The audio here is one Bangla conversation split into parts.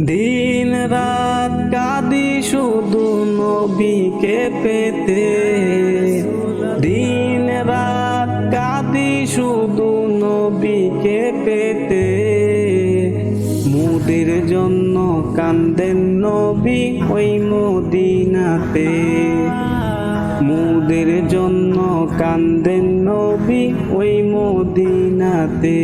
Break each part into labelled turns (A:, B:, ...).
A: দিন রাত কাঁদি শুধু নবীকে পেতে, দিন রাত কাঁদি শুধু নবীকে পেতে। মুদের জন্য কান্দেন নবী ওই মদিনাতে, মুদের জন্য কান্দেন নবী ওই মদিনাতে।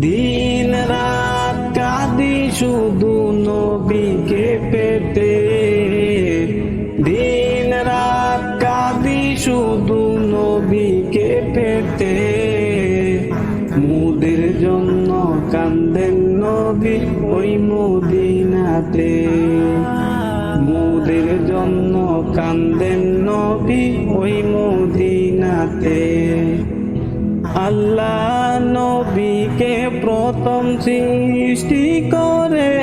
A: দিন রাত কাঁদি শুধু নবীকে পেতে, দিন রাত কাঁদি শুধু নবীকে পেতে। মুদের জন্য কান্দেন নবী ওই মদিনাতে, মুদের জন্য কান্দেন নবী ওই মদিনাতে। আল্লাহ নবীকে প্রথম সৃষ্টি করে,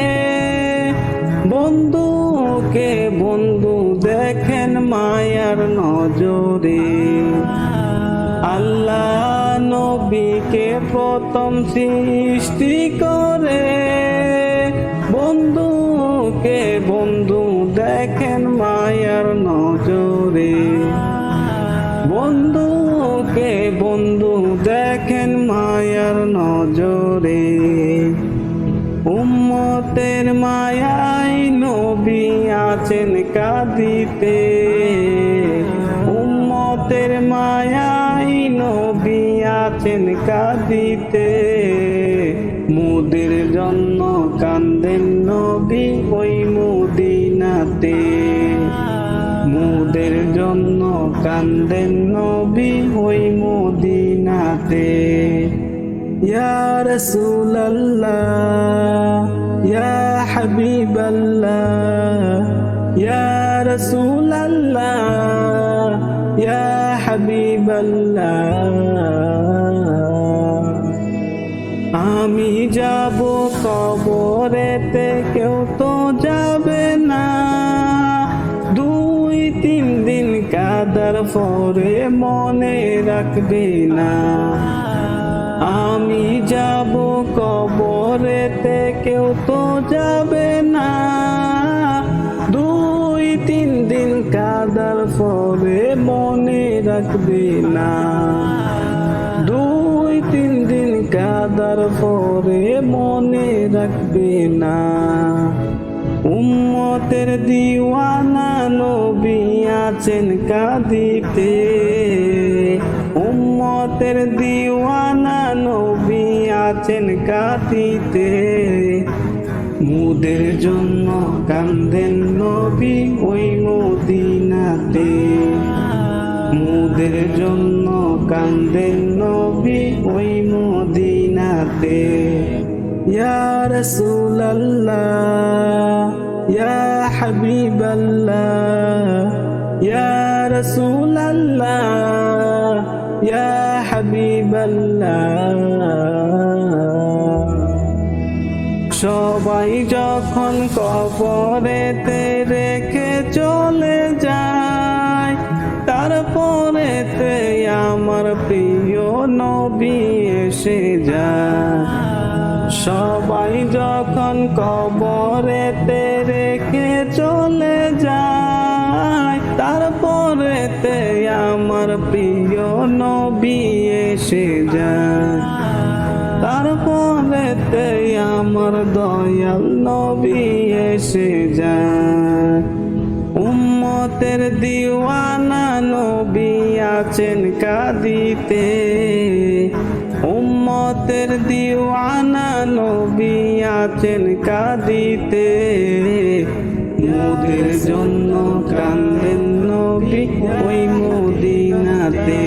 A: বন্ধুকে বন্ধু দেখেন মায়ার নজরে। আল্লাহ নবীকে প্রথম সৃষ্টি করে, বন্ধুকে বন্ধু দেখেন মায়ার নজরে। বন্ধুকে বন্ধু দেখেন মায়ার নজরে। উম্মতের মায়ায় নবী আছেন কাঁদিতে, উম্মতের মায়ায় নবী আছেন কাঁদিতে। মুদের জন্য কান্দেন নবী ওই মদিনাতে, মুদের জন্য কান্দেন নবী ওই মদিনাতে। ইয়া রাসূলুল্লাহ ইয়া হাবিবাল্লাহ, ইয়া রাসূলুল্লাহ ইয়া হাবিবাল্লাহ। আমি যাব কবরেতে কেউ তো যাবে না, দুই তিন দিন কাদার পরে মনে রাখবে না। আমি যাব কবরেতে কেউ তো যাবে না, দুই তিন দিন কাদার পরে মনে রাখবে না, দুই তিন দিন কাদার পরে মনে রাখবে না। উম্মতের দিওয়ানা নবী আছেন কাঁদিতে, উম্মতের দিওয়ানা নবী আছেন কাঁদিতে। মুদের জন্য কান্দেন নবী ওই মদিনাতে, মুদের জন্য কান্দেন নবী ওই মদিনাতে। ইয়া রাসূলুল্লাহ ইয়া হাবিবাল্লাহ, ইয়া রাসূলুল্লাহ ইয়া হাবিবাল্লাহ। সবাই যখন কবরেতে রেখে চলে যায়, তারপরেতে আমার প্রিয় নবী এসে যায়। সবাই যখন কবরেতে রেখে চলে যায়, তারপরেতে আমার প্রিয় নবী এসে যায়, তারপরেতে আমার দয়াল নবী এসে যায়। উম্মতের দিওয়ানা নবী আছেন কাঁদিতে, উম্মতের দিওয়ানা নবী আছেন কাঁদিতে। মুদের জন্য কান্দেন নবী ওই মদিনাতে।